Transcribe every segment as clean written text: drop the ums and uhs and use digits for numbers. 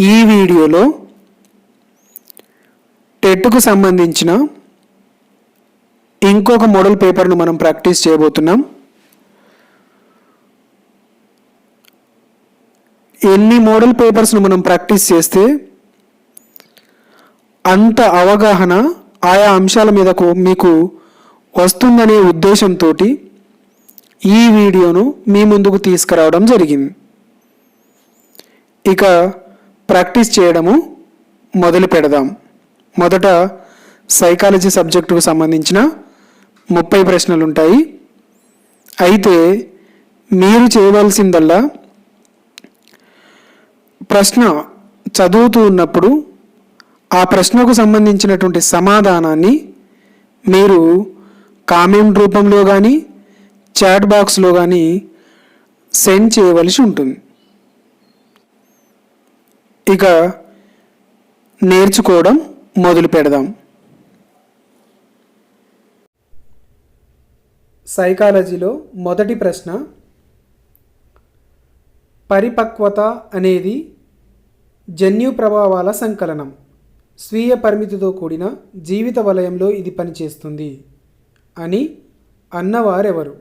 ఈ వీడియోలో టెట్కు సంబంధించిన ఇంకొక మోడల్ పేపర్ను మనం ప్రాక్టీస్ చేయబోతున్నాం. ఎన్ని మోడల్ పేపర్స్ను మనం ప్రాక్టీస్ చేస్తే అంత అవగాహన ఆయా అంశాల మీదకు మీకు వస్తుందనే ఉద్దేశంతో ఈ వీడియోను మీ ముందుకు తీసుకురావడం జరిగింది. ఇక ప్రాక్టీస్ చేయడము మొదలు పెడదాం. మొదట సైకాలజీ సబ్జెక్టుకు సంబంధించిన 30 ప్రశ్నలు ఉంటాయి. అయితే మీరు చేయవలసిందల్లా ప్రశ్న చదువుతూ ఉన్నప్పుడు ఆ ప్రశ్నకు సంబంధించినటువంటి సమాధానాన్ని మీరు కామెంట్ రూపంలో కానీ చాట్ బాక్స్లో కానీ సెండ్ చేయవలసి ఉంటుంది. ఇక నేర్చుకోవడం మొదలు పెడదాం. సైకాలజీలో మొదటి ప్రశ్న, పరిపక్వత అనేది జన్యు ప్రభావాల సంకలనం. స్వీయ పరిమితితో కూడిన జీవిత వలయంలో ఇది పనిచేస్తుంది అని అన్నవారెవరు?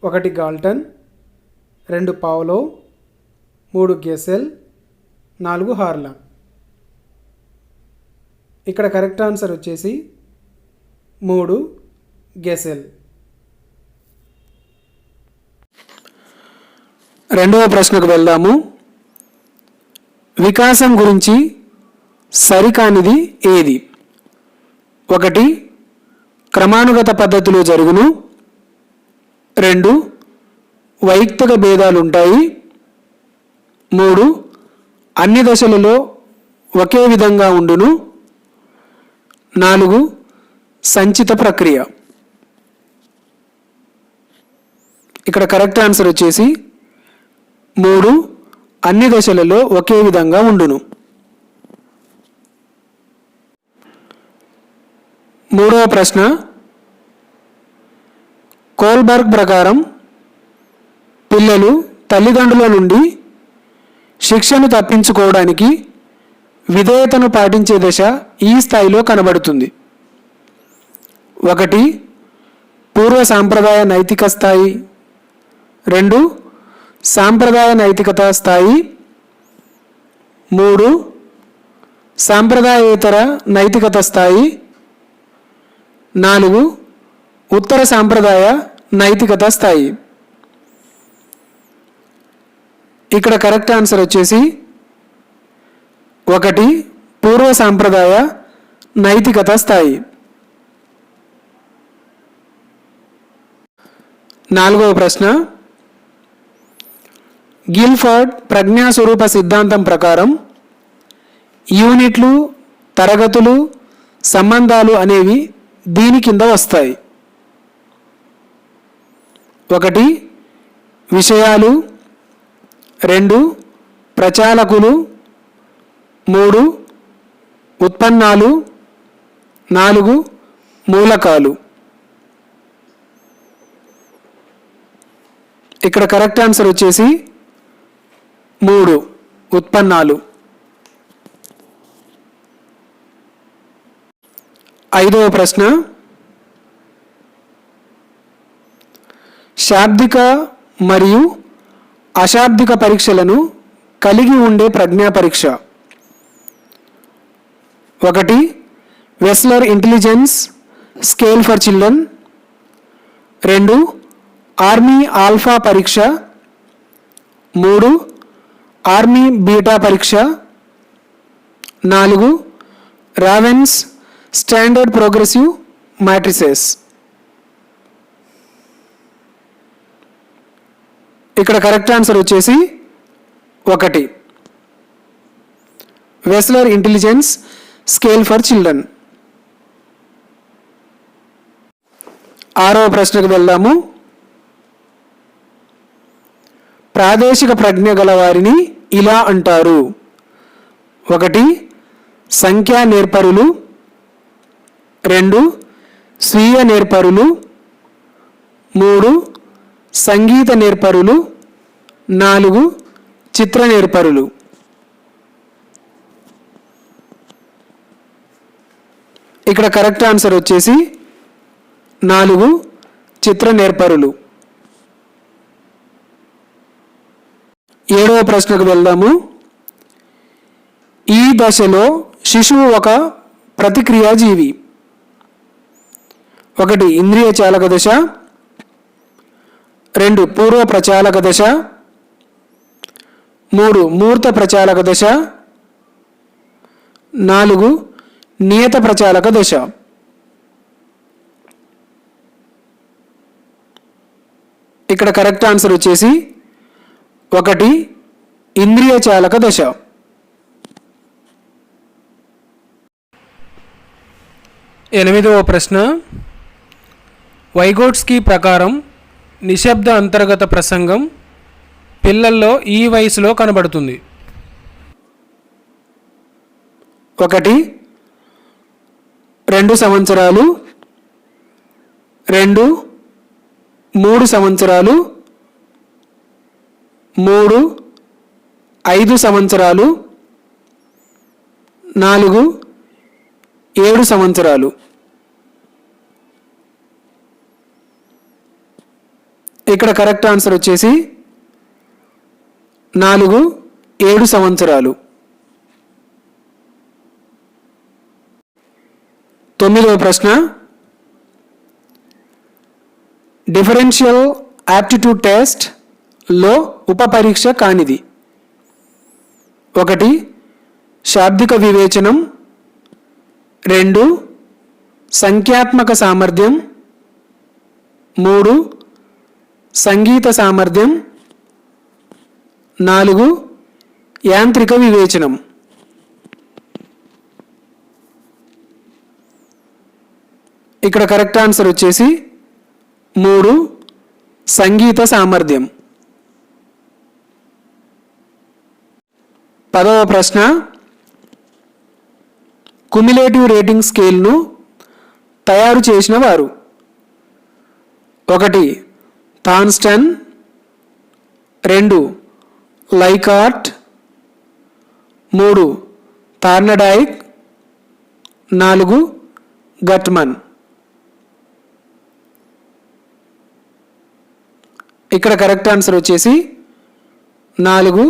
1 గాల్టన్, 2 పావ్లో, 3 గెసెల్, 4 హార్లాక్. ఇక్కడ కరెక్ట్ ఆన్సర్ వచ్చేసి 3 గెసెల్. రెండవ ప్రశ్నకు వెళ్దాము. వికాసం గురించి సరికానిది ఏది? 1 క్రమానుగత పద్ధతిలో జరుగును, 2 వైయక్తిక భేదాలు ఉంటాయి, 3 అన్ని దశలలో ఒకే విధంగా ఉండును, 4 సంచిత ప్రక్రియ. ఇక్కడ కరెక్ట్ ఆన్సర్ వచ్చేసి 3 అన్ని దశలలో ఒకే విధంగా ఉండును. మూడవ ప్రశ్న, కోల్బర్గ్ ప్రకారం పిల్లలు తల్లిదండ్రుల నుండి శిక్షను తప్పించుకోవడానికి విధేయతను పాటించే దశ ఈ స్థాయిలో కనబడుతుంది. 1 పూర్వ సాంప్రదాయ నైతిక స్థాయి, 2 సాంప్రదాయ నైతికత స్థాయి, 3 సాంప్రదాయేతర నైతికత స్థాయి, 4 ఉత్తర సాంప్రదాయ నైతికత స్థాయి. ఇక్కడ కరెక్ట్ ఆన్సర్ వచ్చేసి 1 పూర్వ సాంప్రదాయ నైతికత స్థాయి. 4వ ప్రశ్న, గిల్ఫర్డ్ ప్రజ్ఞాస్వరూప సిద్ధాంతం ప్రకారం యూనిట్లు, తరగతులు, సంబంధాలు అనేవి దీని కింద వస్తాయి? 1 విషయాలు, 2 ప్రచాలకులు, 3 ఉత్పన్నాలు, 4 మూలకాలు. ఇక్కడ కరెక్ట్ ఆన్సర్ వచ్చేసి 3 ఉత్పన్నాలు. 5వ ప్రశ్న, శాబ్దిక మరియు అశాబ్దిక పరీక్షలను కలిగి ఉండే ప్రజ్ఞా పరీక్ష. 1 Wechsler intelligence scale for children, 2 army alpha పరీక్ష, 3 ఆర్మీ బీటా పరీక్ష, 4 రావెన్స్ స్టాండర్డ్ ప్రోగ్రెసివ్ మ్యాట్రిసెస్. ఇక్కడ కరెక్ట్ ఆన్సర్ వచ్చేసి 1 Wechsler intelligence scale for children. 6వ ప్రశ్నకు వెళ్దాము. ప్రాదేశిక ప్రజ్ఞ గల వారిని ఇలా అంటారు? 1 సంఖ్యా నేర్పరులు, 2 స్వీయ నేర్పరులు, 3 సంగీత నేర్పరులు, 4 చిత్ర నేర్పరులు. ఇక్కడ కరెక్ట్ ఆన్సర్ వచ్చేసి 4 చిత్ర నేర్పరులు. 7వ ప్రశ్నకు వెళ్దాము. ఈ దశలో శిశువు ఒక ప్రతిక్రియాజీవి. 1 ఇంద్రియ చాలక దశ, 2 పూర్వ ప్రచాలక దశ, 3 మూర్త ప్రచాలక దశ, 4 నియత ప్రచాలక దశ. ఇక్కడ కరెక్ట్ ఆన్సర్ వచ్చేసి 1 ఇంద్రియ చాలక దశ. 8వ ప్రశ్న. వైగోట్స్కీ ప్రకారం నిశ్శబ్ద అంతర్గత ప్రసంగం పిల్లల్లో ఈ వయసులో కనబడుతుంది. 1 2 సంవత్సరాలు, 2 3 సంవత్సరాలు, 3 5 సంవత్సరాలు, 4 7 సంవత్సరాలు. ఇక్కడ కరెక్ట్ ఆన్సర్ వచ్చేసి 4 7 సంవత్సరాలు. 9వ ప్రశ్న. డిఫరెన్షియల్ యాప్టిట్యూడ్ టెస్ట్ లో ఉప పరీక్ష కానిది. 1 శాబ్దిక వివేచనం, 2 సంఖ్యాత్మక సామర్థ్యం, 3 సంగీత సామర్థ్యం, 4 యాంత్రిక వివేచనం. ఇక్కడ కరెక్ట్ ఆన్సర్ వచ్చేసి 3 సంగీత సామర్థ్యం. 10వ ప్రశ్న. క్యుములేటివ్ రేటింగ్ స్కేల్ను తయారు చేసిన వారు. 1 థాన్స్టన్, 2 లైకార్ట్, 3 థార్నడైక్, 4 గట్మన్. ఇక్కడ కరెక్ట్ ఆన్సర్ వచ్చేసి 4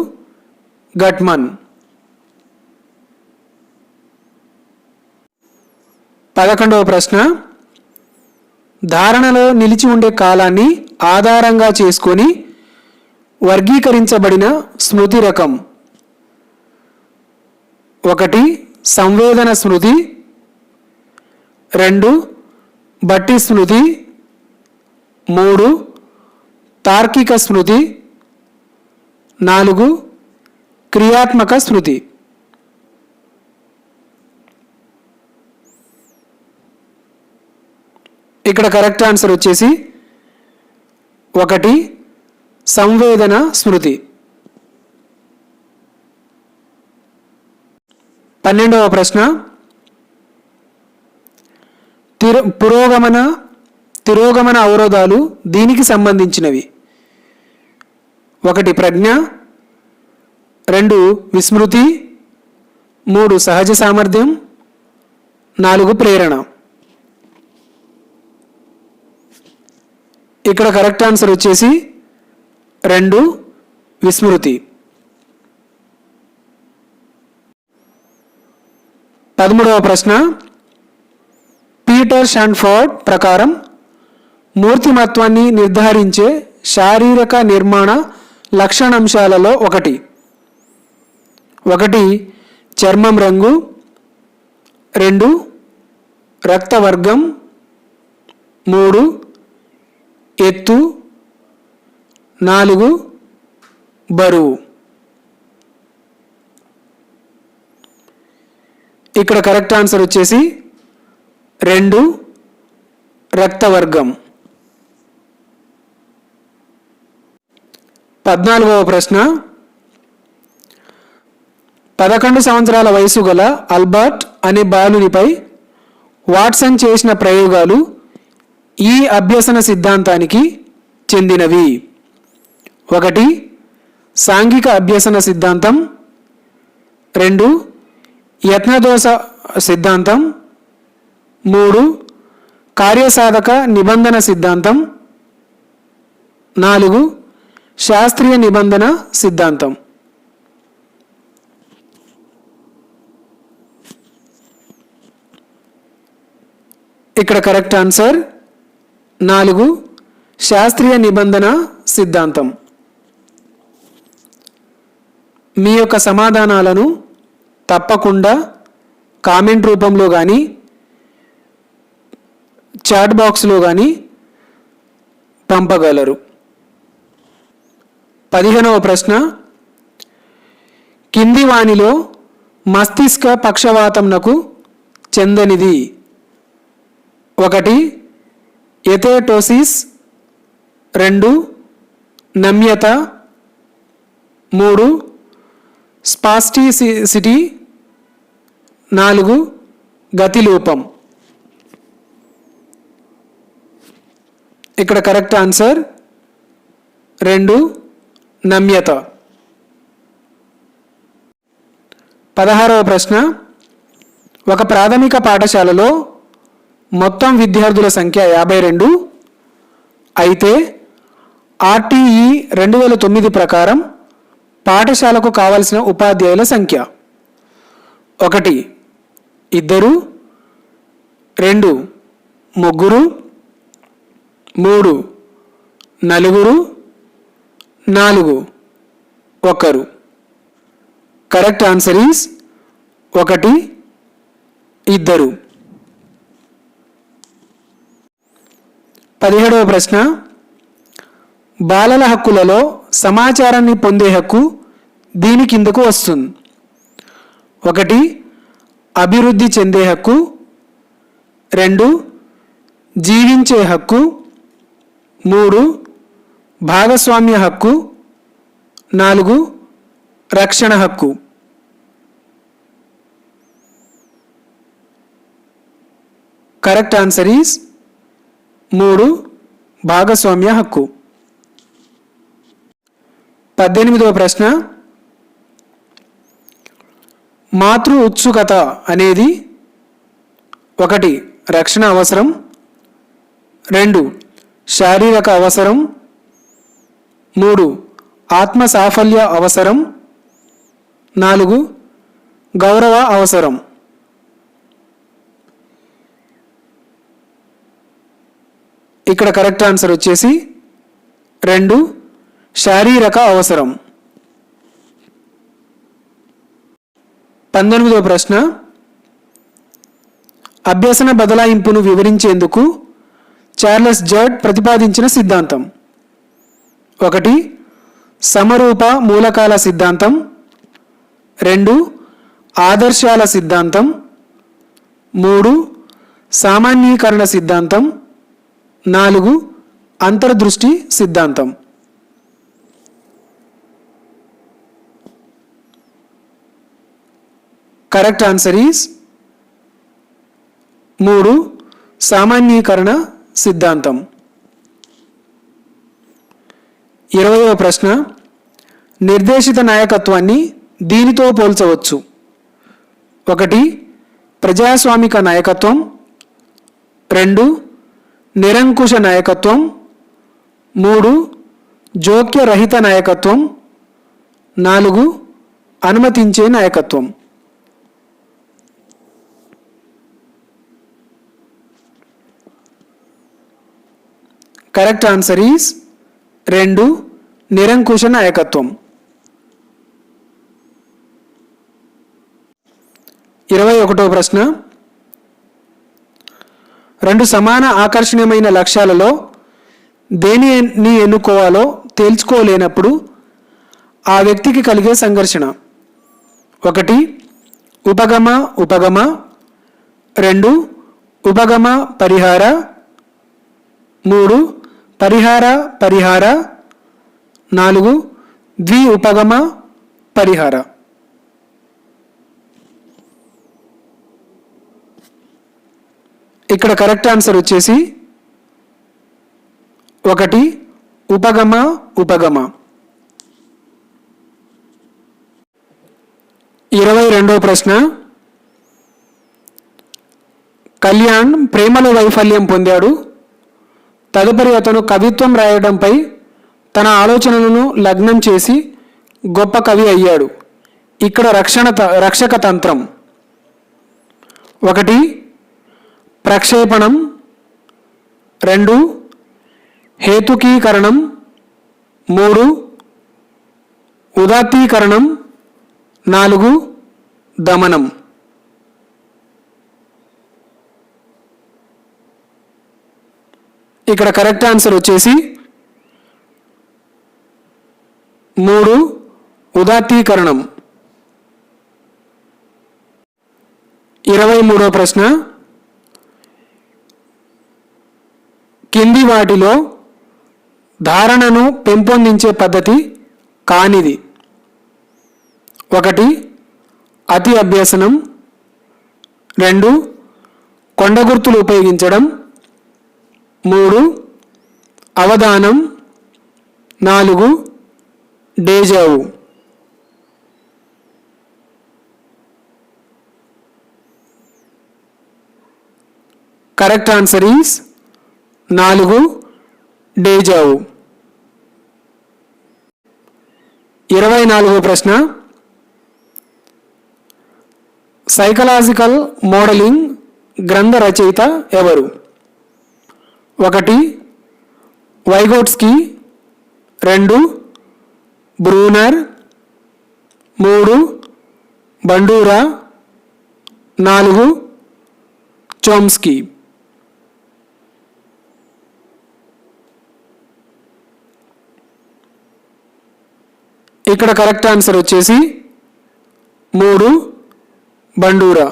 గట్మన్. 11వ ప్రశ్న. ధారణలో నిలిచి ఉండే కాలాన్ని ఆధారంగా చేసుకొని వర్గీకరించబడిన స్మృతి రకం. 1 సంవేదన స్మృతి, 2 బట్టి స్మృతి, 3 తార్కిక స్మృతి, 4 క్రియాత్మక స్మృతి. ఇక్కడ కరెక్ట్ ఆన్సర్ వచ్చేసి 1 సంవేదన స్మృతి. 12వ ప్రశ్న. తిరోగమన అవరోధాలు దీనికి సంబంధించినవి. 1 ప్రజ్ఞ, 2 విస్మృతి, 3 సహజ సామర్థ్యం, 4 ప్రేరణ. ఇక్కడ కరెక్ట్ ఆన్సర్ వచ్చేసి 2 విస్మృతి. 13వ ప్రశ్న. పీటర్ షాన్ఫోర్డ్ ప్రకారం మూర్తిమత్వాన్ని నిర్ధారించే శారీరక నిర్మాణ లక్షణాంశాలలో 1 చర్మం రంగు, 2 రక్తవర్గం, 3 ఎత్తు, 4 బరువు. ఇక్కడ కరెక్ట్ ఆన్సర్ వచ్చేసి 2 రక్తవర్గం. 14వ ప్రశ్న. 11 సంవత్సరాల వయసు గల ఆల్బర్ట్ అనే బాలునిపై వాట్సన్ చేసిన ప్రయోగాలు ఈ అభ్యసన సిద్ధాంతానికి చెందినవి. 1 సాంఘిక అభ్యసన సిద్ధాంతం, 2 యత్నదోష సిద్ధాంతం, 3 కార్యసాధక నిబంధన సిద్ధాంతం, 4 శాస్త్రీయ నిబంధన సిద్ధాంతం. ఇక్కడ కరెక్ట్ ఆన్సర్ 4 శాస్త్రీయ నిబంధన సిద్ధాంతం. మీ యొక్క సమాధానాలను తప్పకుండా కామెంట్ రూపంలో కానీ చాట్ బాక్స్లో కానీ పంపగలరు. 15వ ప్రశ్న, కింది వానిలో మస్తిష్క పక్షవాతంనకు చెందనిది? 1 ఎథెటోసిస్, 2 నమ్యత, 3 స్పాస్టిసిటీ, 4 గతిలోపం. ఇక్కడ కరెక్ట్ ఆన్సర్ 2 నమ్యత. 16వ ప్రశ్న, ఒక ప్రాథమిక పాఠశాలలో మొత్తం విద్యార్థుల సంఖ్య 52 అయితే ఆర్టీఈ 2009 ప్రకారం పాఠశాలకు కావలసిన ఉపాధ్యాయుల సంఖ్య 1 2, 2 3, 3 4, 4 1. Correct answer is 1 2. 17వ ప్రశ్న, బాలల హక్కులలో సమాచారాన్ని పొందే హక్కు దీని కిందకు వస్తుంది? 1 అభివృద్ధి చెందే హక్కు, 2 జీవించే హక్కు, 3 భాగస్వామ్య హక్కు, 4 రక్షణ హక్కు. కరెక్ట్ ఆన్సర్ ఈస్ 3 భాగస్వామ్య హక్కు. 18వ ప్రశ్న, మాతృ ఉత్సుకత అనేది 1 రక్షణ అవసరం, 2 శారీరక అవసరం, 3 ఆత్మ సాఫల్య అవసరం, 4 గౌరవ అవసరం. ఇక్కడ కరెక్ట్ ఆన్సర్ వచ్చేసి 2 శారీరక అవసరం. 19వ ప్రశ్న, అభ్యసన బదలాయింపును వివరించేందుకు చార్లెస్ జర్డ్ ప్రతిపాదించిన సిద్ధాంతం? 1 సమరూప మూలకాల సిద్ధాంతం, 2 ఆదర్శాల సిద్ధాంతం, 3 సామాన్యీకరణ సిద్ధాంతం, 4 అంతర్దృష్టి సిద్ధాంతం. కరెక్ట్ ఆన్సర్ ఈస్ 3 సామాన్యీకరణ సిద్ధాంతం. 20వ ప్రశ్న, నిర్దేశిత నాయకత్వాన్ని దీనితో పోల్చవచ్చు? 1 ప్రజాస్వామిక నాయకత్వం, 2 నిరంకుశ నాయకత్వం, 3 జోక్యరహిత నాయకత్వం, 4 అనుమతించే నాయకత్వం. కరెక్ట్ ఆన్సర్ ఈస్ 2 నిరంకుశ నాయకత్వం. 21వ ప్రశ్న, 2 సమాన ఆకర్షణీయమైన లక్ష్యాలలో దేనిని ఎన్నుకోవాలో తేల్చుకోలేనప్పుడు ఆ వ్యక్తికి కలిగే సంఘర్షణ? 1 ఉపగమ ఉపగమ, 2 ఉపగమ పరిహార, 3 పరిహార పరిహార, 4 ద్వి ఉపగమ పరిహార. ఇక్కడ కరెక్ట్ ఆన్సర్ వచ్చేసి 1 ఉపగమ ఉపగమ. 22వ ప్రశ్న, కళ్యాణ్ ప్రేమలో వైఫల్యం పొందాడు. తదుపరి అతను కవిత్వం రాయడంపై తన ఆలోచనలను లగ్నం చేసి గొప్ప కవి అయ్యాడు. ఇక్కడ రక్షక తంత్రం: 1 ప్రక్షేపణం, 2 హేతుకీకరణం, 3 ఉదాత్తీకరణం, 4 దమనం. ఇక్కడ కరెక్ట్ ఆన్సర్ వచ్చేసి 3 ఉదాత్తీకరణం. 23వ ప్రశ్న: కింది వాటిలో ధారణను పెంపొందించే పద్ధతి కానిది? 1 అతి అభ్యసనం, 2 కొండగుర్తులు ఉపయోగించడం, 3 అవధానం, 4 deja vu. Correct answer is 4 deja vu. 24వ ప్రశ్న: సైకలాజికల్ మోడలింగ్ గ్రంథ రచయిత ఎవరు? 1 వైగోట్స్కీ, 2 బ్రూనర్, 3 బండూరా, 4 చోమ్స్కీ. ఇక్కడ కరెక్ట్ ఆన్సర్ వచ్చేసి 3 బండూరా.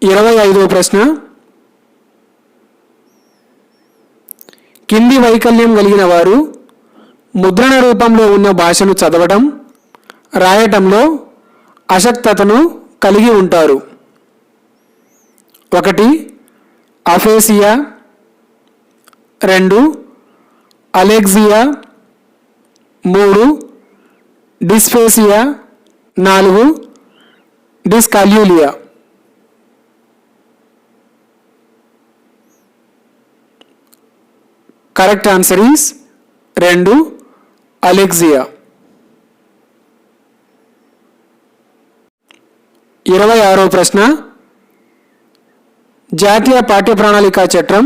25వ ప్రశ్న: కింది వైకల్యం కలిగిన వారు ముద్రణ రూపంలో ఉన్న భాషను చదవడం, రాయటంలో అశక్తతను కలిగి ఉంటారు? 1 aphasia, 2 alexia, 3 dysphasia, 4 dyscalculia. Correct answer is 2 alexia. 26వ ప్రశ్న: జాతీయ పాఠ్య ప్రణాళిక చట్టం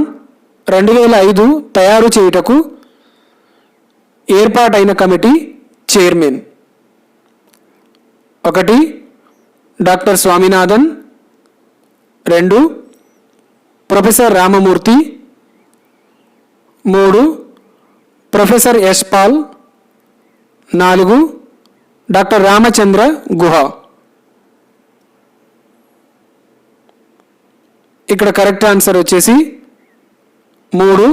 2005 తయారు చేయుటకు ఏర్పాటైన committee chairman? 1 doctor Swaminathan, 2 professor Ramamurthy, 3 professor Yashpal, 4 doctor Ramachandra Guha. ఇక్కడ కరెక్ట్ ఆన్సర్ వచ్చేసి 3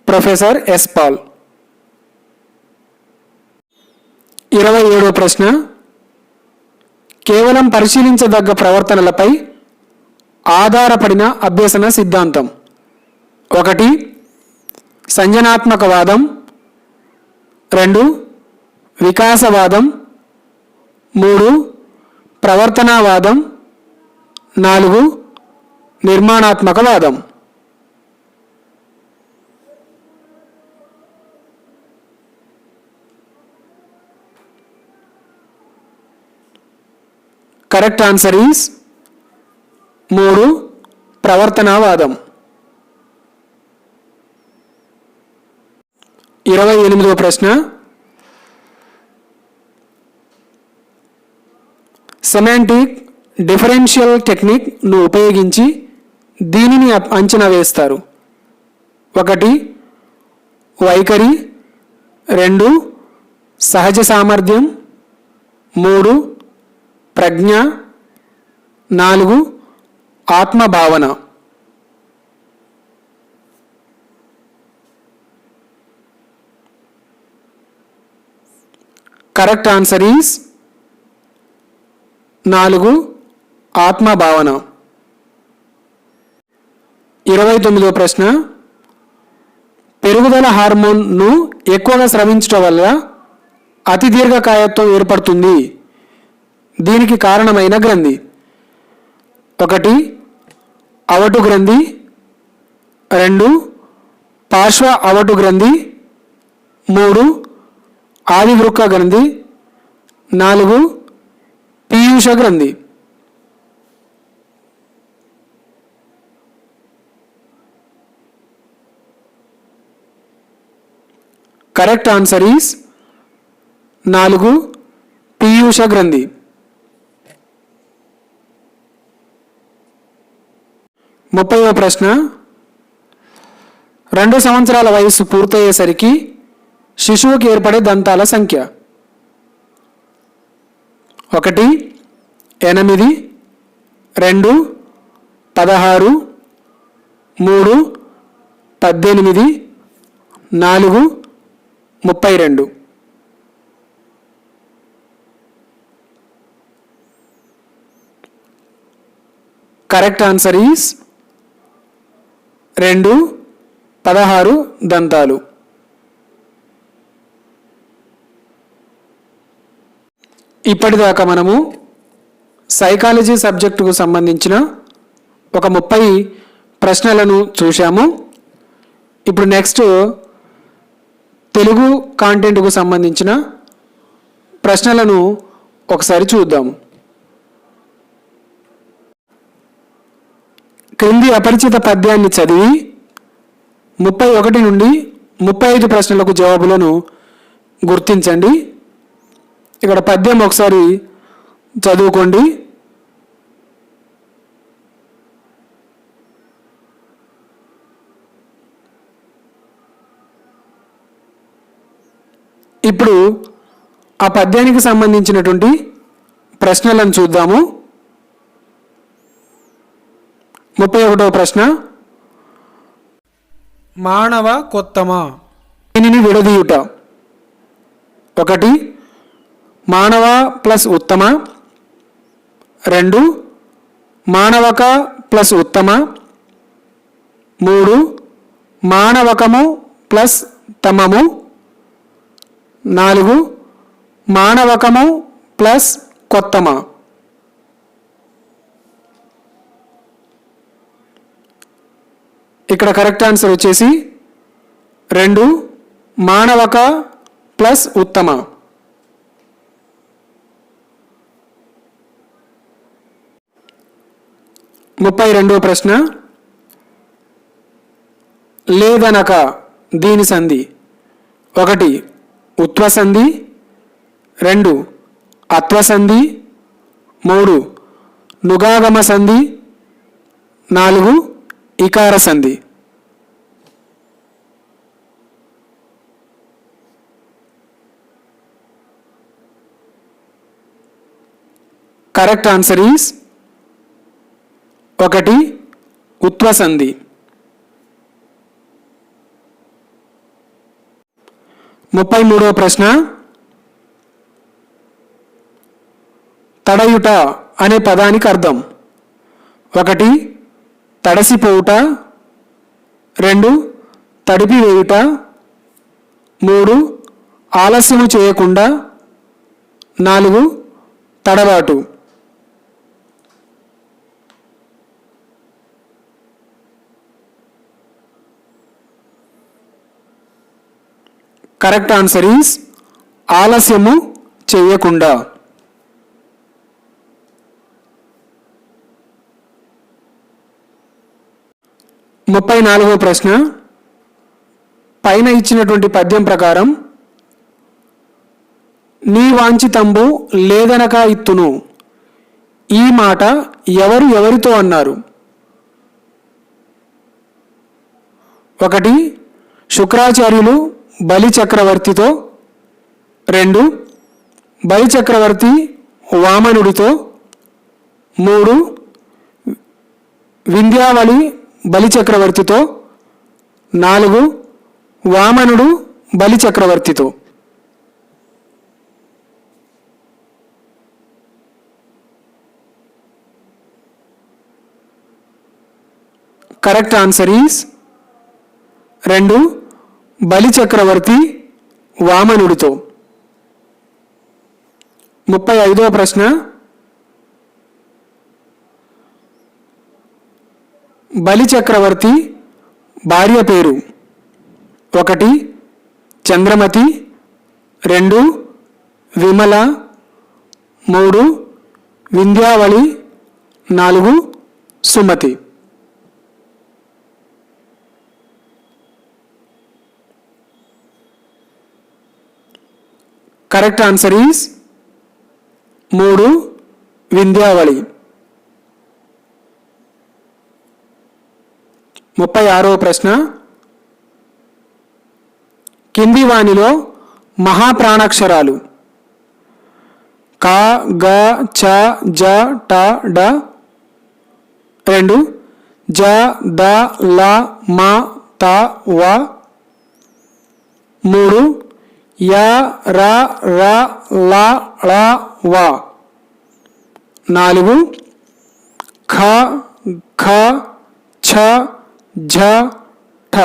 ప్రొఫెసర్ యశ్పాల్. 27వ ప్రశ్న: కేవలం పరిశీలించదగ్గ ప్రవర్తనలపై ఆధారపడిన అభ్యసన సిద్ధాంతం? 1 సంజనాత్మకవాదం, 2 వికాసవాదం, 3 ప్రవర్తనావాదం, 4 నిర్మాణాత్మకవాదం. కరెక్ట్ ఆన్సర్ ఈస్ 3 ప్రవర్తనావాదం. 28వ ప్రశ్న: సెమాంటిక్ డిఫరెన్షియల్ టెక్నిక్ను ఉపయోగించి దీనిని అంచనా వేస్తారు? 1 వైఖరి, 2 సహజ సామర్థ్యం, 3 ప్రజ్ఞ, 4 ఆత్మభావన. కరెక్ట్ ఆన్సర్ ఈస్ 4 ఆత్మభావన. 29వ ప్రశ్న: పెరుగుదల హార్మోన్ను ఎక్కువగా స్రవించడం వల్ల అతి దీర్ఘకాయత్వం ఏర్పడుతుంది. దీనికి కారణమైన గ్రంథి? 1 అవటు గ్రంథి, 2 పార్శ్వ అవటు గ్రంథి, 3 ఆదివృక్క గ్రంథి, 4 పీయూష గ్రంథి. కరెక్ట్ ఆన్సర్ ఈస్ 4 పీయూష గ్రంథి. 30వ ప్రశ్న, 2 సంవత్సరాల వయస్సు పూర్తయ్యేసరికి శిశువుకి ఏర్పడే దంతాల సంఖ్య? 1 8, 2 16, 3 18, 4 32. కరెక్ట్ ఆన్సర్ ఈస్ 2 16 దంతాలు. ఇప్పటిదాకా మనము సైకాలజీ సబ్జెక్టుకు సంబంధించిన ఒక 30 ప్రశ్నలను చూశాము. ఇప్పుడు నెక్స్ట్ తెలుగు కాంటెంట్కు సంబంధించిన ప్రశ్నలను ఒకసారి చూద్దాము. క్రింది అపరిచిత పద్యాన్ని చదివి 31 నుండి 35 ప్రశ్నలకు జవాబులను గుర్తించండి. ఇక్కడ పద్యం ఒకసారి చదువుకోండి. ఇప్పుడు ఆ పద్యానికి సంబంధించినటువంటి ప్రశ్నలను చూద్దాము. 31వ ప్రశ్న, మానవ కొత్తమా దీనిని విడదీయుట? 1 మానవ ప్లస్ ఉత్తమ, 2 మానవక ప్లస్ ఉత్తమ, 3 మానవకము ప్లస్ తమము, 4 మానవకము ప్లస్ కొత్తమ. ఇక్కడ కరెక్ట్ ఆన్సర్ వచ్చేసి 2 మానవక ప్లస్ ఉత్తమ. 32వ ప్రశ్న, లేదనక దీని సంధి? 1 ఉత్వసంధి, 2 అత్వసంధి, 3 నుగాగమ సంధి, 4 ఇకార సంధి. Correct answer is 1 ఉత్వసంధి. 33వ ప్రశ్న, తడయుట అనే పదానికి అర్థం? 1 తడసిపోవుట, 2 తడిపివేయుట, 3 ఆలస్యము చేయకుండా, 4 తడబాటు. కరెక్ట్ ఆన్సర్ ఈస్ ఆలస్యము చేయకుండా. 34వ ప్రశ్న, పైన ఇచ్చినటువంటి పద్యం ప్రకారం నీ వాంఛితంబు లేదనక ఇత్తును ఈ మాట ఎవరు ఎవరితో అన్నారు? 1 శుక్రాచార్యులు బలి చక్రవర్తితో, 2 బలి చక్రవర్తి వామనుడితో, 3 వింధ్యావళి బలి చక్రవర్తితో, 4 వామనుడు బలి చక్రవర్తితో. కరెక్ట్ ఆన్సర్ ఈస్ 2 బలి చక్రవర్తి వామనుడితో. 35వ ప్రశ్న, బలి చక్రవర్తి భార్య పేరు: 1 Chandramati, 2 Vimala, 3 Vindhyavali, 4 Sumati. Correct answer is 3 Vindhyavali. 36వ ప్రశ్న. కింది వానిలో మహాప్రాణాక్షరాలు క, గ, చ, జ, ట, డ 2 జ, ద, ల, మ, త, వ 3 య, ర, ర, ల, ళ, వ 4 ఖ, ఖ, ఛ, ఝ, ఠ.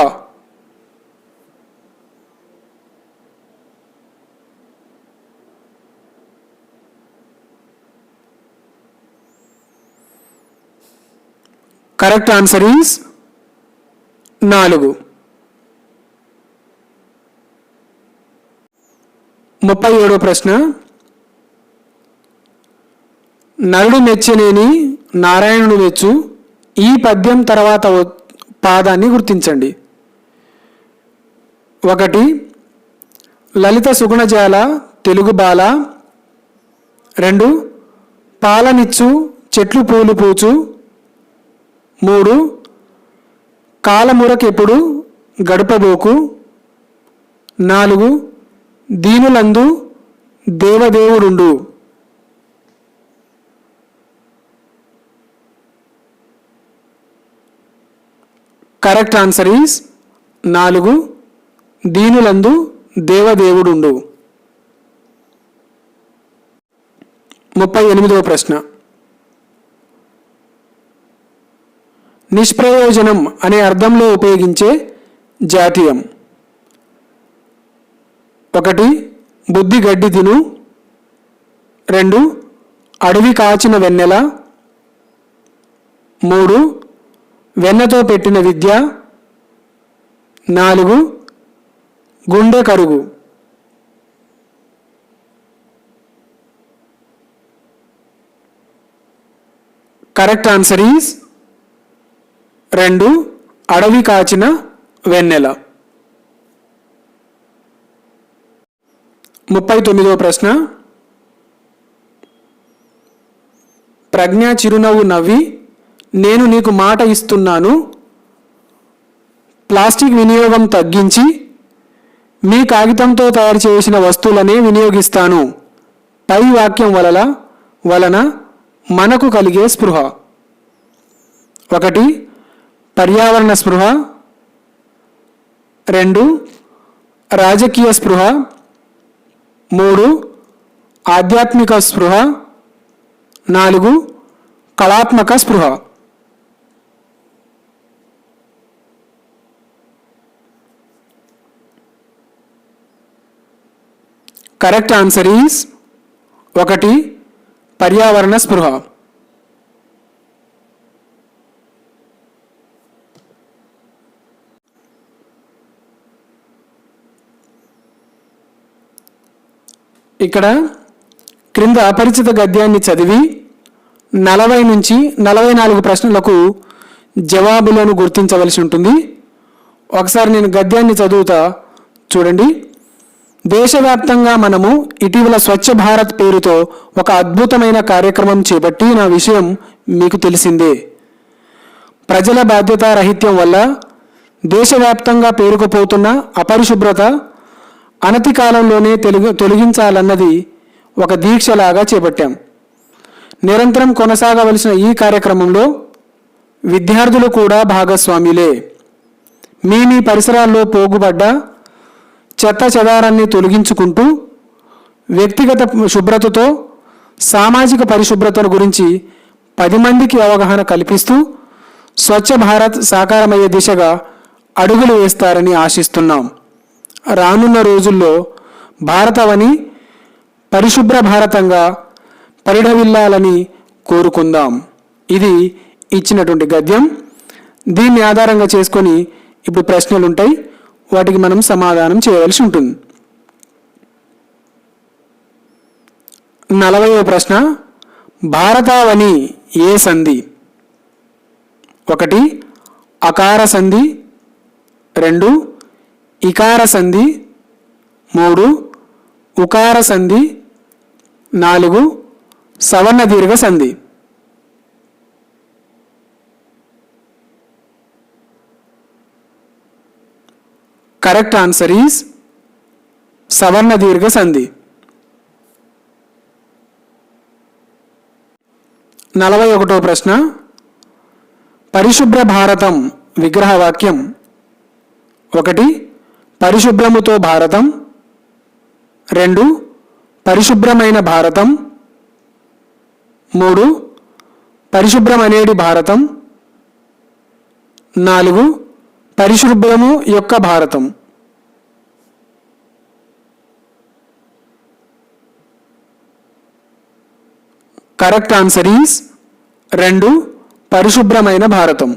Correct answer is 4. 37వ ప్రశ్న. నరుడు మెచ్చనేని నారాయణుడు మెచ్చు ఈ పద్యం తర్వాత పాదాన్ని గుర్తించండి. 1 లలిత సుగుణజాల తెలుగు బాల, 2 పాలనిచ్చు చెట్లు పూలు పూచు, 3 కాలమురకెప్పుడు గడపబోకు, 4 దీనులందు దేవదేవుడుండు. కరెక్ట్ ఆన్సర్ ఈస్ 4 దీనులందు దేవదేవుడుండు. 38వ ప్రశ్న. నిష్ప్రయోజనం అనే అర్థంలో ఉపయోగించే జాతీయం. 1 బుద్ధి గడ్డి తిను, 2 అడవి కాచిన వెన్నెల, 3 వెన్నతో పెట్టిన విద్య, 4 గుండె కరుగు. కరెక్ట్ ఆన్సర్ ఈస్ 2 అడవి కాచిన వెన్నెల. 39వ ప్రశ్న. ప్రజ్ఞ చిరునవ్వు నవ్వి నేను నీకు మాట ఇస్తున్నాను, ప్లాస్టిక్ వినియోగం తగ్గించి మీ కాగితంతో తయారు చేసిన వస్తువులనే వినియోగిస్తాను పై వాక్యం వలన మనకు కలిగే స్పృహ. 1 పర్యావరణ స్పృహ, 2 రాజకీయ స్పృహ, 3 ఆధ్యాత్మిక స్పృహ, 4 కళాత్మక స్పృహ. కరెక్ట్ ఆన్సర్ ఈస్ 1 పర్యావరణ స్పృహ. ఇక్కడ క్రింద అపరిచిత గద్యాన్ని చదివి 40 నుంచి 44 ప్రశ్నలకు జవాబులను గుర్తించవలసి ఉంటుంది. ఒకసారి నేను గద్యాన్ని చదువుతా చూడండి. దేశవ్యాప్తంగా మనము ఇటీవల స్వచ్ఛ భారత్ పేరుతో ఒక అద్భుతమైన కార్యక్రమం చేపట్టి నా విషయం మీకు తెలిసిందే. ప్రజల బాధ్యతారాహిత్యం వల్ల దేశవ్యాప్తంగా పేరుకుపోతున్న అపరిశుభ్రత అనతి కాలంలోనే తొలగించాలన్నది ఒక దీక్షలాగా చేపట్టాం. నిరంతరం కొనసాగవలసిన ఈ కార్యక్రమంలో విద్యార్థులు కూడా భాగస్వాములే. మీ పరిసరాల్లో పోగుపడ్డ చెత్త చెదారాన్ని తొలగించుకుంటూ వ్యక్తిగత శుభ్రతతో సామాజిక పరిశుభ్రతను గురించి 10 మందికి అవగాహన కల్పిస్తూ స్వచ్ఛ భారత్ సాకారమయ్యే దిశగా అడుగులు వేస్తారని ఆశిస్తున్నాం. రానున్న రోజుల్లో భారతవని పరిశుభ్ర భారతంగా పరిఢవిల్లాలని కోరుకుందాం. ఇది ఇచ్చినటువంటి గద్యం. దీన్ని ఆధారంగా చేసుకొని ఇప్పుడు ప్రశ్నలు ఉంటాయి, వాటికి మనం సమాధానం చేయవలసి ఉంటుంది. 40వ ప్రశ్న, భారతావని ఏ సంధి? 1 అకార సంధి, 2 ఇకార సంధి, 3 ఉకార సంధి, 4 సవర్ణ దీర్ఘ సంధి. కరెక్ట్ ఆన్సర్ ఈజ్ సవర్ణ దీర్ఘ సంధి. 41వ ప్రశ్న, పరిశుభ్ర భారతం విగ్రహవాక్యం. 1 పరిశుభ్రముతో భారతం, 2 పరిశుభ్రమైన భారతం, 3 పరిశుభ్రమనేది భారతం, 4 పరిశుభ్రము యొక్క భారతం. కరెక్ట్ ఆన్సర్ ఈజ్ 2 పరిశుభ్రమైన భారతం.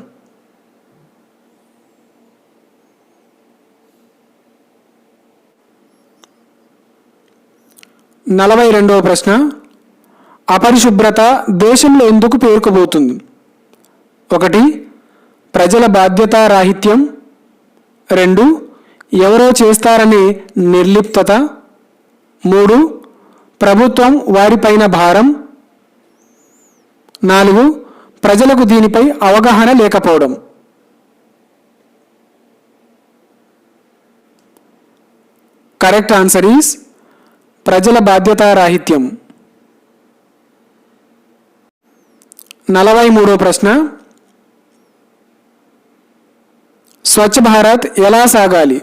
42వ ప్రశ్న, అపరిశుభ్రత దేశంలో ఎందుకు పేరుకుపోతుంది? 1 ప్రజల బాధ్యతారాహిత్యం, 2 ఎవరో చేస్తారనే నిర్లిప్తత, 3 ప్రభుత్వం వారిపైన భారం, 4 ప్రజలకు దీనిపై అవగాహన లేకపోవడం. కరెక్ట్ ఆన్సర్ ఈజ్ ప్రజల బాధ్యతారాహిత్యం. 43వ ప్రశ్న, స్వచ్ఛ భారత్ ఎలా సాగాలి?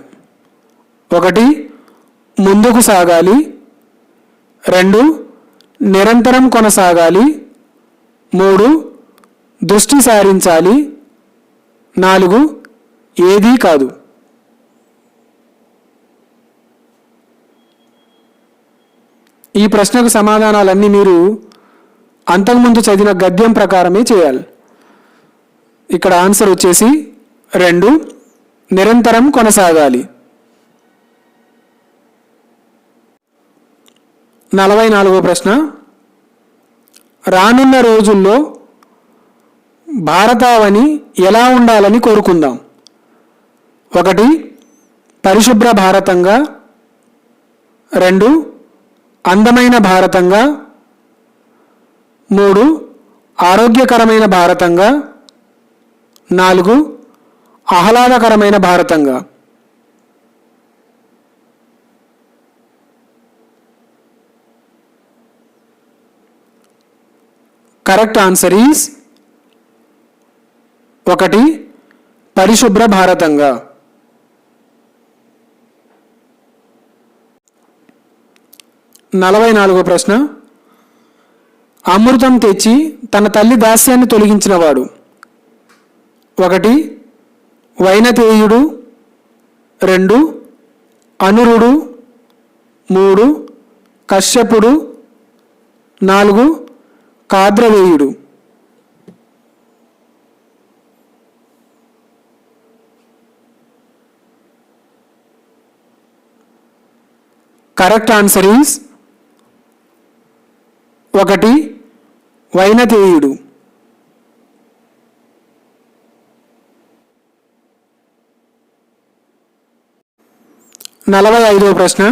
1 ముందుకు సాగాలి, 2 నిరంతరం కొనసాగాలి, 3 దృష్టి సారించాలి, 4 ఏదీ కాదు. ఈ ప్రశ్నకు సమాధానాలన్నీ మీరు అంతకుముందు చదివిన గద్యం ప్రకారమే చేయాలి. ఇక్కడ ఆన్సర్ వచ్చేసి 2 నిరంతరం కొనసాగాలి. 44వ ప్రశ్న, రానున్న రోజుల్లో భారతావని ఎలా ఉండాలని కోరుకుందాం? 1 పరిశుభ్ర భారతంగా, 2 అందమైన భారతంగా, 3 ఆరోగ్యకరమైన భారతంగా, 4 ఆహ్లాదకరమైన భారతంగా. కరెక్ట్ ఆన్సర్ ఈజ్ 1 పరిశుభ్ర భారతంగా. 44వ ప్రశ్న, అమృతం తెచ్చి తన తల్లి దాస్యాన్ని తొలగించినవాడు? 1 వైనతేయుడు, 2 అనురుడు, 3 కశ్యపుడు, 4 కాద్రవేయుడు. కరెక్ట్ ఆన్సర్ ఈజ్ 1 వైనతేయుడు. 45వ ప్రశ్న,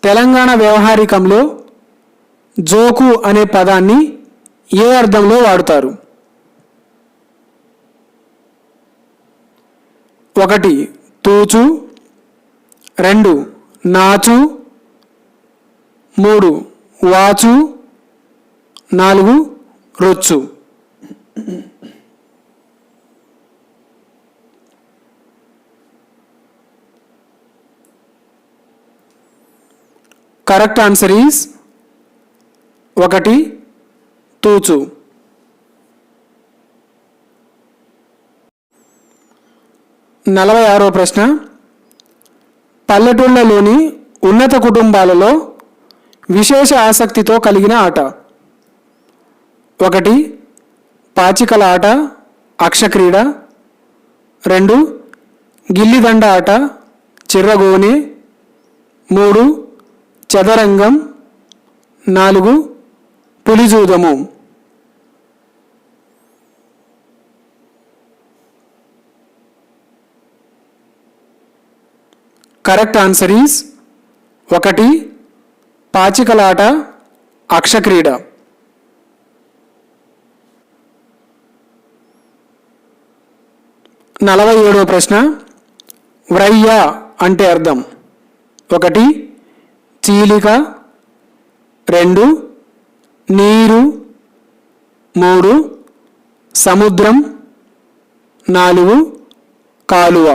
తెలంగాణ వ్యవహారికంలో జోకు అనే పదాన్ని ఏ అర్థంలో వాడుతారు? 1 తూచు, 2 నాచు, 3 వాచు, 4 రొచ్చు. కరెక్ట్ ఆన్సర్ ఈజ్ 1 తూచు. 46వ ప్రశ్న, పల్లెటూళ్ళలోని ఉన్నత కుటుంబాలలో విశేష ఆసక్తితో కలిగిన ఆట? 1 పాచికల ఆట అక్షక్రీడ. 2 గిల్లిదండ ఆట చిర్రగోనె. 3 చదరంగం. 4 పులిజూదము. కరెక్ట్ ఆన్సర్ ఈస్ 1 పాచికలాట అక్షక్రీడ. 47వ ప్రశ్న. వ్రయ్య అంటే అర్థం. 1 చీలిక. 2 నీరు. 3 సముద్రం. 4 కాలువ.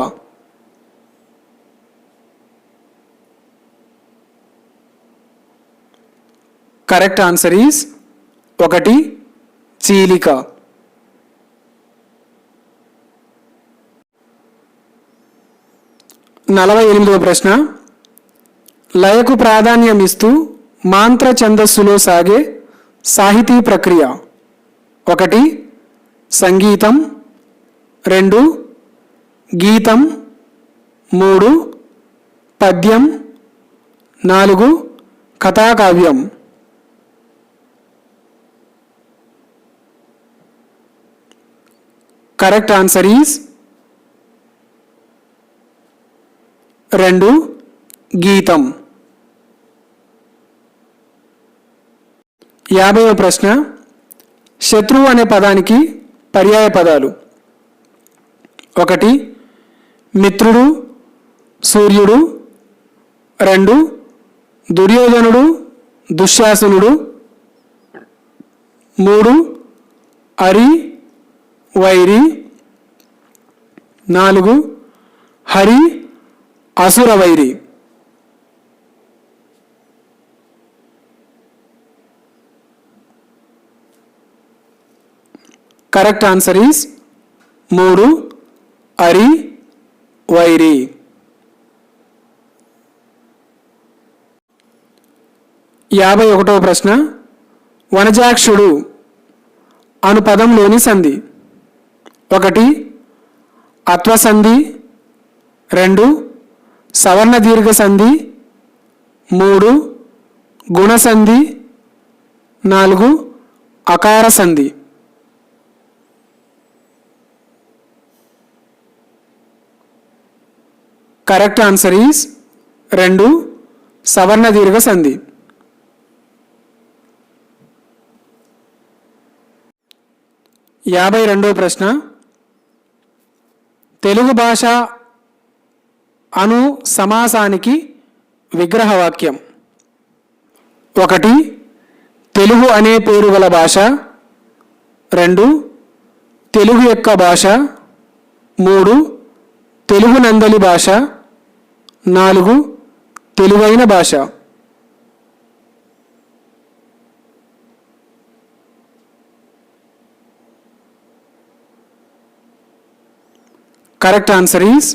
కరెక్ట్ ఆన్సర్ ఈస్ 1 చీలిక. 48వ ప్రశ్న. లయకు ప్రాధాన్యమిస్తూ మాంత్ర ఛందస్సులో సాగే సాహితీ ప్రక్రియ. 1 సంగీతం. 2 గీతం. 3 పద్యం. 4 కథాకావ్యం. కరెక్ట్ ఆన్సర్ ఈస్ 2 గీతం. 50వ ప్రశ్న. శత్రువు అనే పదానికి పర్యాయ పదాలు. 1 మిత్రుడు సూర్యుడు. 2 దుర్యోధనుడు దుశ్శాసనుడు. 3 అరి వైరి. 4 హరి అసుర వైరి. కరెక్ట్ ఆన్సర్ ఈస్ 3 అరి వైరి. 51వ ప్రశ్న. వనజాక్షుడు అను పదంలోని సంధి. 1 అత్వసంధి. 2 సవర్ణ దీర్ఘ సంధి. 3 గుణసంధి. 4 అకార సంధి. కరెక్ట్ ఆన్సర్ ఈస్ 2 సవర్ణ దీర్ఘ సంధి. 52వ ప్రశ్న. తెలుగు భాష అను సమాసానికి విగ్రహవాక్యం. 1 తెలుగు అనే పేరు గల భాష. 2 తెలుగు యొక్క భాష. 3 తెలుగు నందలి భాష. 4 తెలుగైన భాష. కరెక్ట్ ఆన్సర్ ఈస్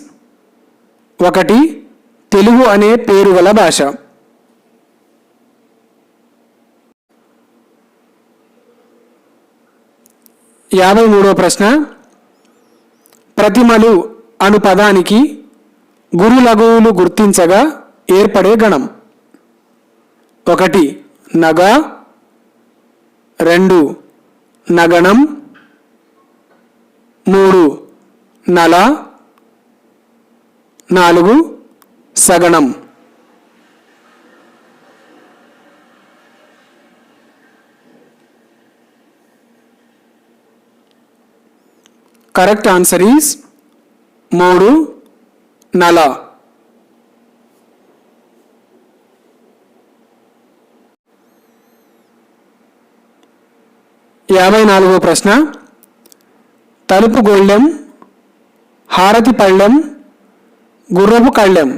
1 తెలుగు అనే పేరు గల భాష. 53వ ప్రశ్న. ప్రతిమలు అను పదానికి గురు లఘువులు గుర్తించగా ఏర్పడే గణం. 1 నగ. 2 నగణం. 3 నల. 4 సగణం. కరెక్ట్ ఆన్సర్ ఈస్ 3 నల. 54వ ప్రశ్న. తలుపు గొళ్ళెం హారతి పళ్ళెం గుర్రపు కళ్ళెం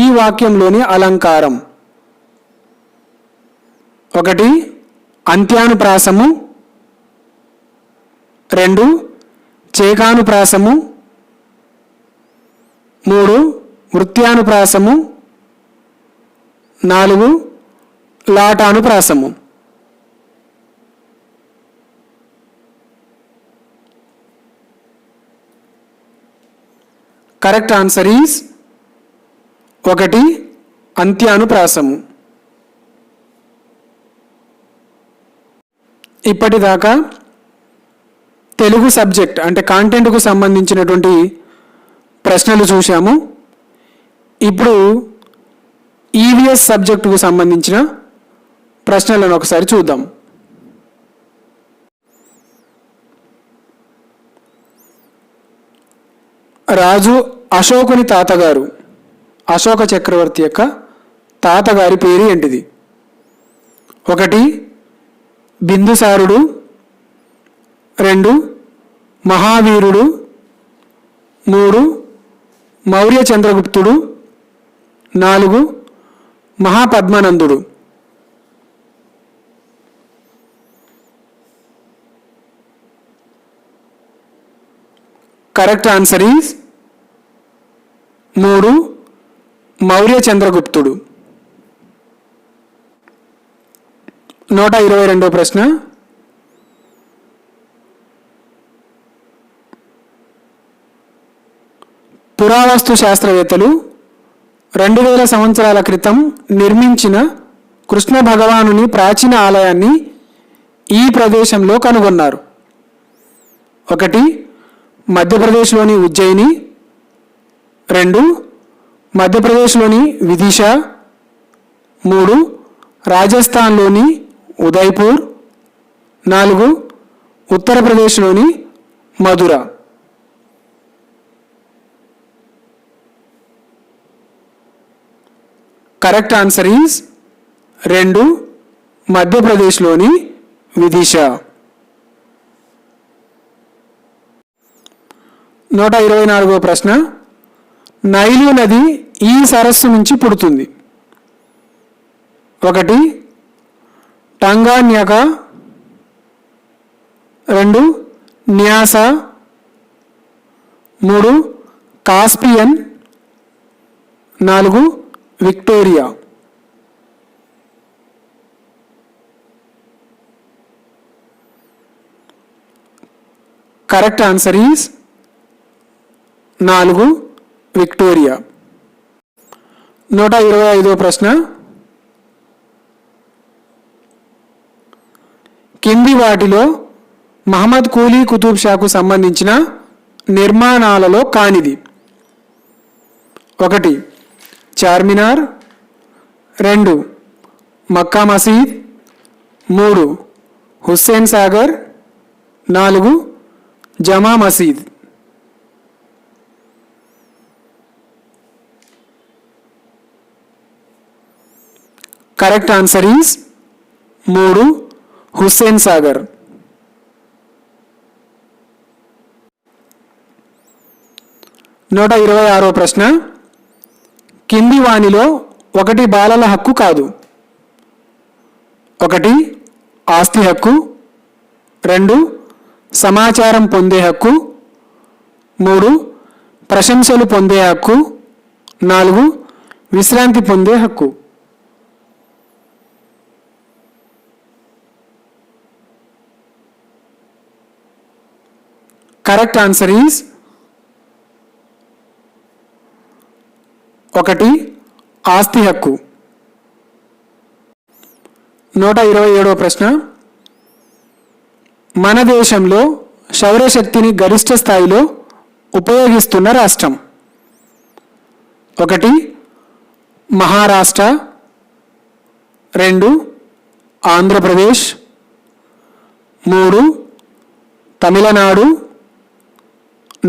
ఈ వాక్యంలోని అలంకారం. 1 అంత్యానుప్రాసము. 2 చేకానుప్రాసము. 3 వృత్యానుప్రాసము. 4 లాటానుప్రాసము. కరెక్ట్ ఆన్సర్ ఈజ్ 1 అంత్యానుప్రాసము. ఇప్పటిదాకా తెలుగు సబ్జెక్ట్ అంటే కాంటెంట్కు సంబంధించినటువంటి ప్రశ్నలు చూశాము. ఇప్పుడు ఈవీఎస్ సబ్జెక్టుకు సంబంధించిన ప్రశ్నలను ఒకసారి చూద్దాం. రాజు అశోకుని తాతగారు, అశోక చక్రవర్తి యొక్క తాతగారి పేరు ఏంటిది? 1 బిందుసారుడు, 2 మహావీరుడు, 3 మౌర్య చంద్రగుప్తుడు, 4 మహాపద్మనందుడు. కరెక్ట్ ఆన్సర్ ఈజ్ 3 మౌర్య చంద్రగుప్తుడు. 122వ ప్రశ్న. పురావస్తు శాస్త్రవేత్తలు 2000 సంవత్సరాల క్రితం నిర్మించిన కృష్ణ భగవానుని ప్రాచీన ఆలయాన్ని ఈ ప్రదేశంలో కనుగొన్నారు. 1 మధ్యప్రదేశ్లోని ఉజ్జయిని, 2 మధ్యప్రదేశ్లోని విదిశా, 3 రాజస్థాన్లోని ఉదయ్పూర్, 4 ఉత్తరప్రదేశ్లోని మధుర. కరెక్ట్ ఆన్సర్ ఈజ్ 2 మధ్యప్రదేశ్లోని విదిశా. 124వ ప్రశ్న. నైలు నది ఈ సరస్సు నుంచి పుడుతుంది. 1 Tanganyika, 2 Nyasa, 3 Caspian, 4 Victoria. Correct answer is 4 Victoria. 125వ ప్రశ్న. కింది వాటిలో మహమ్మద్ కూలీ కుతుబ్ షాకు సంబంధించిన నిర్మాణాలలో కానిది? 1 చార్మినార్, 2 మక్కా మసీద్, 3 Hussain Sagar, 4 Jama Masjid. Correct answer is 3 Hussain Sagar. 126వ ప్రశ్న. కింది వానిలో 1 బాలల హక్కు కాదు? 1 ఆస్తి హక్కు, 2 సమాచారం పొందే హక్కు, 3 ప్రశంసలు పొందే హక్కు, 4 విశ్రాంతి పొందే హక్కు. కరెక్ట్ ఆన్సర్ ఈజ్ 1 ఆస్తి హక్కు. 127వ ప్రశ్న. మన దేశంలో సౌరశక్తిని గరిష్ట స్థాయిలో ఉపయోగిస్తున్న రాష్ట్రం? 1 Maharashtra, 2 Andhra Pradesh, 3 Tamil Nadu,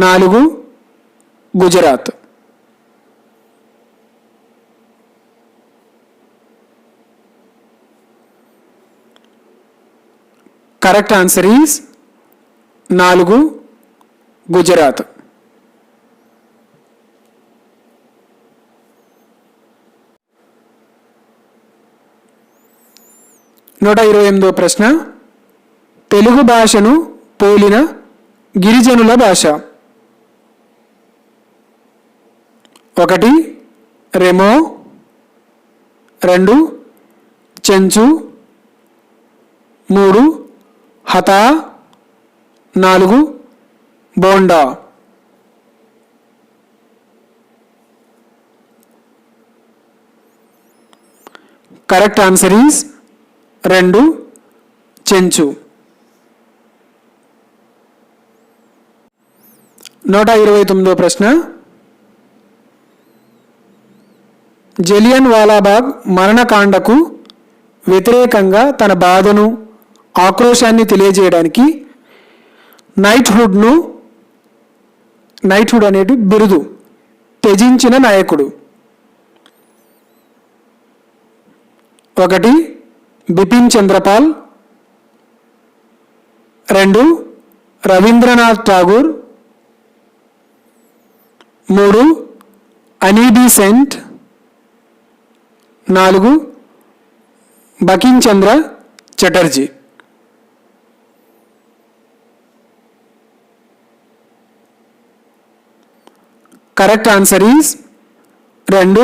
4 Gujarat. Correct answer is 4 Gujarat. 128వ ప్రశ్న. తెలుగు భాషను పోలిన గిరిజనుల భాష? 1 Remo, 2 Chenchu, 3 హతా, 4 bonda. Correct answer is 2 Chenchu. 129వ ప్రశ్న. జలియన్ వాలాబాగ్ మరణకాండకు వ్యతిరేకంగా తన బాధను, ఆక్రోశాన్ని తెలియజేయడానికి నైట్హుడ్ అనేది బిరుదు త్యజించిన నాయకుడు. 1 Bipin Chanderpaul, 2 Rabindranath Tagore, 3 Annie Besant, 4 Bankim Chandra Chatterjee. Correct answer is 2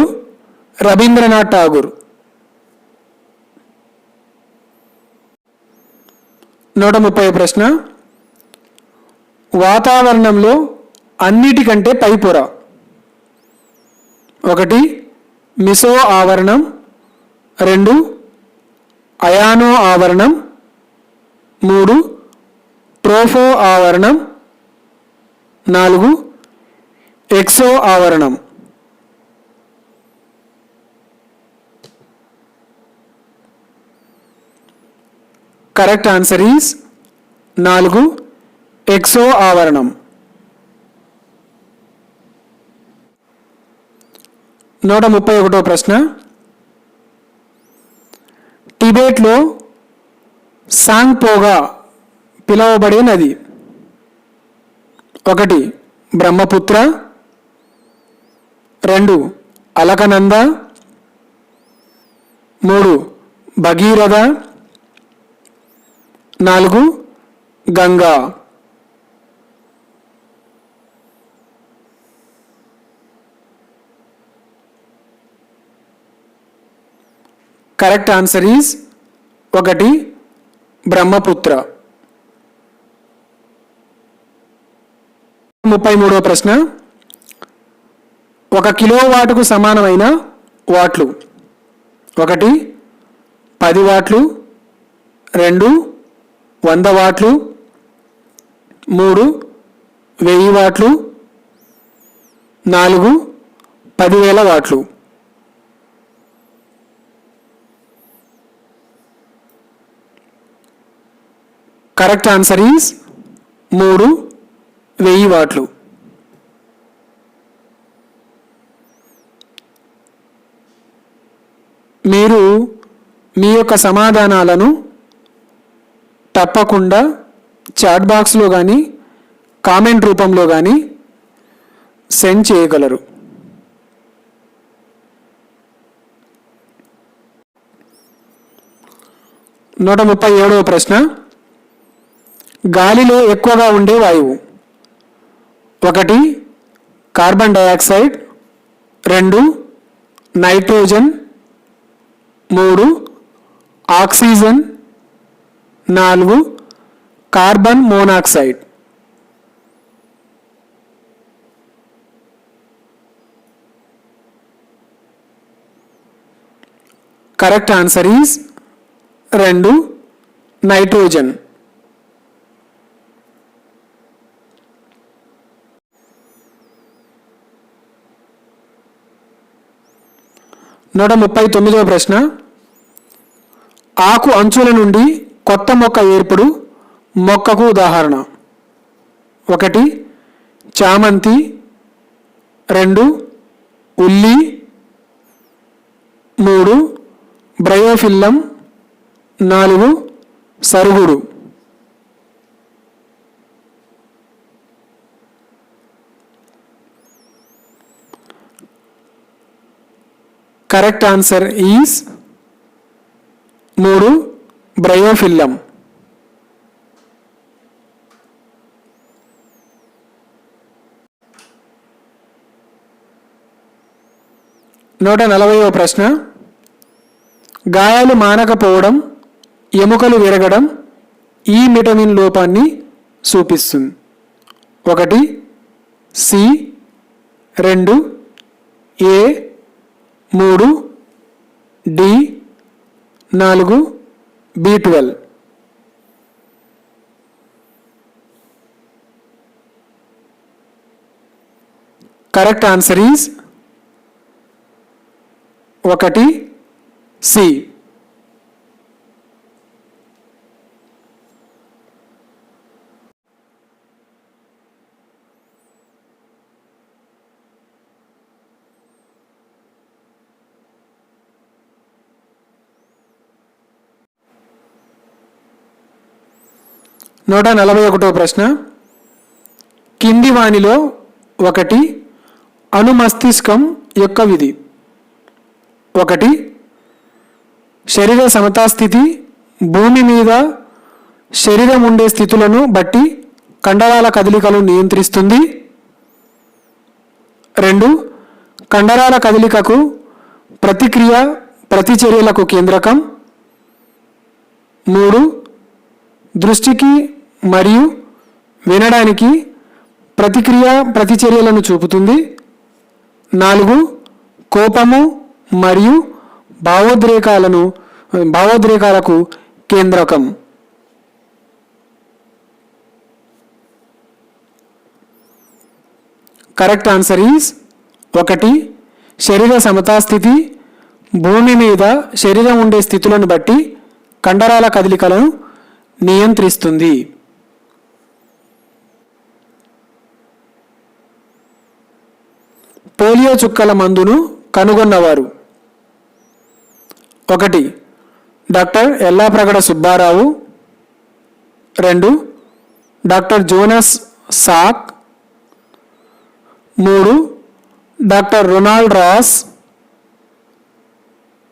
Rabindranath Tagore. 130వ ప్రశ్న. వాతావరణంలో అన్నిటికంటే పై పొర. 1 మిసో ఆవరణం, 2 అయానో ఆవరణం, 3 ట్రోఫో ఆవరణం, 4 ఎక్సో ఆవరణం. కరెక్ట్ ఆన్సర్ ఈజ్ 4 ఎక్సో ఆవరణం. 131వ ప్రశ్న. టిబెట్లో సాంగ్పోగా పిలువబడే నది. 1 Brahmaputra, 2 Alaknanda, 3 Bhagirath, 4 Ganga. Correct answer is 1 Brahmaputra. 33వ ప్రశ్న. 1 కిలోవాటుకు సమానమైన వాట్లు. 1 10 వాట్లు, 2 100 వాట్లు, 3 1000 వాట్లు, 4 10,000 వాట్లు. కరెక్ట్ ఆన్సర్ ఈజ్ 3 1000 వాట్లు. మీరు మీ యొక్క సమాధానాలను తప్పకుండా చాట్ బాక్స్లో కానీ కామెంట్ రూపంలో కానీ సెండ్ చేయగలరు. 137వ ప్రశ్న. గాలిలో ఎక్కువగా ఉండే వాయువు. 1 carbon dioxide, 2 nitrogen, 3 oxygen, 4 carbon monoxide. Correct answer is 2 nitrogen. 139వ ప్రశ్న. ఆకు అంచుల నుండి కొత్త మొక్క ఏర్పడు మొక్కకు ఉదాహరణ. 1 చామంతి, 2 ఉల్లి, 3 బ్రయోఫిల్లం, 4 సరుగుడు. Correct answer is 3 bryophyllum. 140వ ప్రశ్న. గాయాలు మానకపోవడం, ఎముకలు విరగడం ఈ విటమిన్ లోపాన్ని సూచిస్తుంది. 1 C, 2 A, 3 D, 4 B12. Correct answer is 1 C. నూట 41వ ప్రశ్న. కింది వానిలో ఒకటి అనుమస్తిష్కం యొక్క విధి. 1 శరీర సమతాస్థితి భూమి మీద శరీరం ఉండే స్థితులను బట్టి కండరాల కదలికలు నియంత్రిస్తుంది. 2 కండరాల కదలికకు ప్రతిక్రియ ప్రతిచర్యలకు కేంద్రకం. 3 దృష్టికి మరియు వినడానికి ప్రతిక్రియ ప్రతిచర్యలను చూపుతుంది. 4 కోపము మరియు భావోద్రేకాలకు కేంద్రకం. కరెక్ట్ ఆన్సర్ ఈజ్ 1 శరీర సమతాస్థితి భూమి మీద శరీరం ఉండే స్థితులను బట్టి కండరాల కదలికలను నియంత్రిస్తుంది. పోలియో చుక్కల మందును కనుగొన్నవారు. 1 doctor Yellapragada Subbarao. 2 doctor Jonas Salk. 3 doctor Ronald Ross.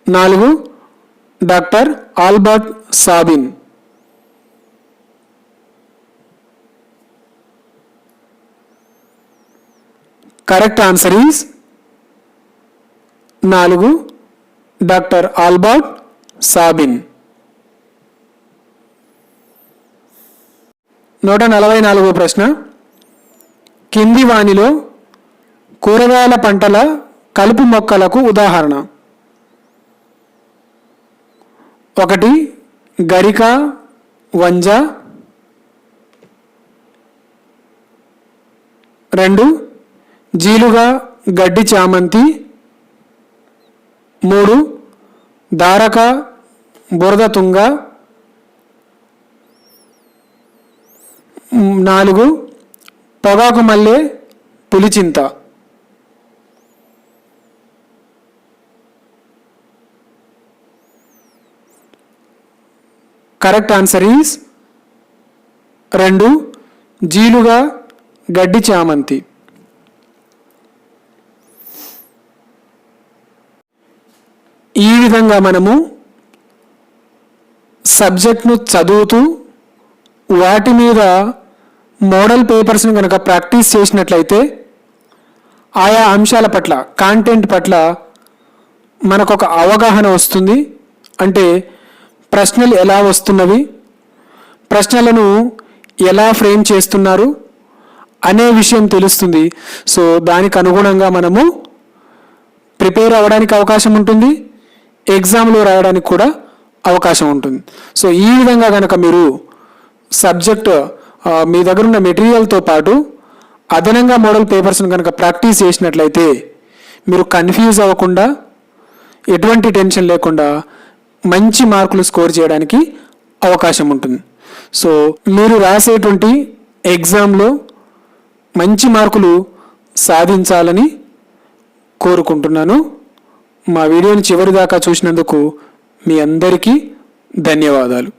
4 doctor Albert Sabin. Correct answer is 4 doctor Albert Sabin. 144వ ప్రశ్న. కింది వానిలో కూరగాయల పంటల కలుపు మొక్కలకు ఉదాహరణ. 1 గరిక వంజ. 2 జీలుగా గడ్డి చామంతి. 3 దారక బురద తుంగ. 4 పొగాకు మల్లె పులిచింత. కరెక్ట్ ఆన్సర్ ఈజ్ 2 జీలుగా గడ్డి చామంతి. ఈ విధంగా మనము సబ్జెక్ట్ను చదువుతూ వాటి మీద మోడల్ పేపర్స్ని కనుక ప్రాక్టీస్ చేసినట్లయితే ఆయా అంశాల పట్ల కాంటెంట్ పట్ల మనకు ఒక అవగాహన వస్తుంది. అంటే ప్రశ్నలు ఎలా వస్తున్నవి, ప్రశ్నలను ఎలా ఫ్రేమ్ చేస్తున్నారు అనే విషయం తెలుస్తుంది. సో దానికి అనుగుణంగా మనము ప్రిపేర్ అవ్వడానికి అవకాశం ఉంటుంది, ఎగ్జామ్లో రాయడానికి కూడా అవకాశం ఉంటుంది. సో ఈ విధంగా కనుక మీరు సబ్జెక్ట్ మీ దగ్గర ఉన్న మెటీరియల్తో పాటు అదనంగా మోడల్ పేపర్స్ని కనుక ప్రాక్టీస్ చేసినట్లయితే మీరు కన్ఫ్యూజ్ అవ్వకుండా ఎటువంటి టెన్షన్ లేకుండా మంచి మార్కులు స్కోర్ చేయడానికి అవకాశం ఉంటుంది. సో మీరు రాసేటువంటి ఎగ్జామ్లో మంచి మార్కులు సాధించాలని కోరుకుంటున్నాను. మా వీడియోని చివరి దాకా చూసినందుకు మీ అందరికీ ధన్యవాదాలు.